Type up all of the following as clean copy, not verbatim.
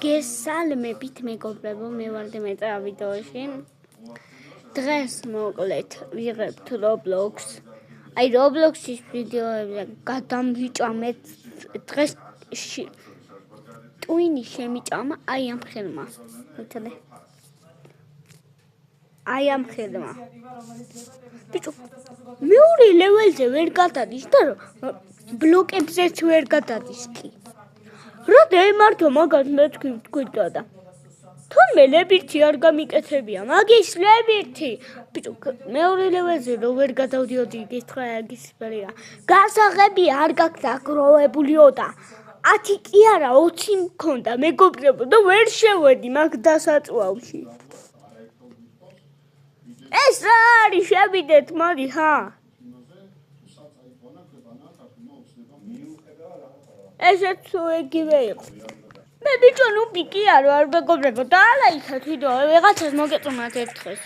გესალმებით მეგობრებო, მე ვარ დიმეტრე ვიდეოში. დღეს მოკლედ ვიღებთ Roblox. აი Roblox-ის ვიდეოებზე გადამვიჭამეთ დღეს ტვინი შემიჭამა აი ამ ხელმა. მეთქე. აი ამ ხელმა. ბიჭო, მეორე ლეველზე ვერ გადადის და ბლოკებზეც ვერ გადადის კი. როდი ემართო მაგას მე თქვით და თუმე ლებირთი არ გამიკეთებია მაგის ლებირთი ბიჭო მეორე ლეველზე რო ვერ გადავდიოდი გისწრია გასაღები არ გაქვს აგროვებულიო და 10 კი არა 20 მქონდა მეგობრებო და ვერ შევედი მაგ დასაწვავში ეს რა არის შევიდეთ მოდი ხა ესეც იგივე იყო. მე ბიჭო ნუ პიკი არ მეგობრებო დაალაიქეთ ვიდეო ვიღაცას მოგეწონათ ერთხელ.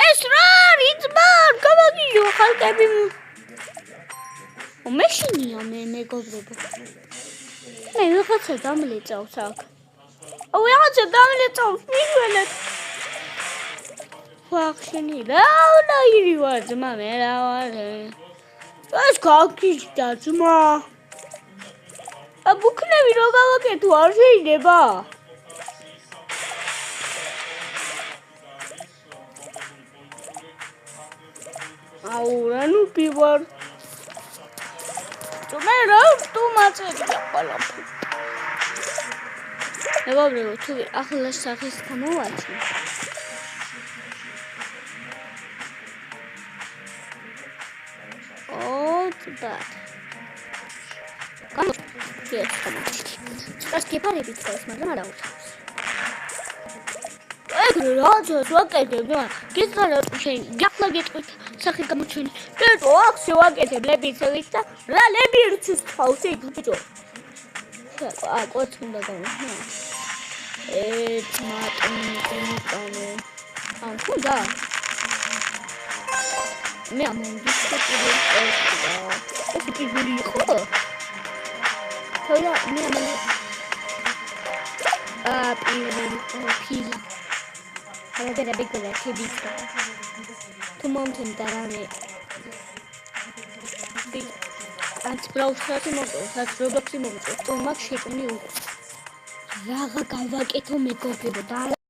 ეს რა არის ძმა გამაგიო ხალხები. მეშინია მე მეგობრებო. მე ვიღაცა დამლეწავს აქ. ვიღაცა დამლეწავს მიგველეთ. ვახშენი რა ნაირი ვარ ძმა მე რა ვარ. ეს გაგიჟდა ძმა. ბუქნები რო გავაკეთო არ შეიძლება აუ რა ნუ პივარ მე რა თუ მაწედია ყველაფერი მეგობრებო თუ ახლა სახის გამოვაჩინე და Kas გეფარებით ხოს, მაგრამ არა უცხოს. ეგ რასაც ვაკეთებ, გეცარა შენ, გახლა გეტყვით სახე გამოჩვენი. ბიჭო, აქ შევაკეთებ ლებიცევის და რა ლებიცის თავს იქ ბიჭო. კვეთს უნდა გამოსნა. მატნიკანო. ხოდა. მე ამონდისკები ეს კიბული იყო. Hola, mira, pila. Ahora te la pico que visto. Tu mountain darane. Antes browser moto, Roblox moto. Tu max shit ni u. Raga kavaketho mekopebo.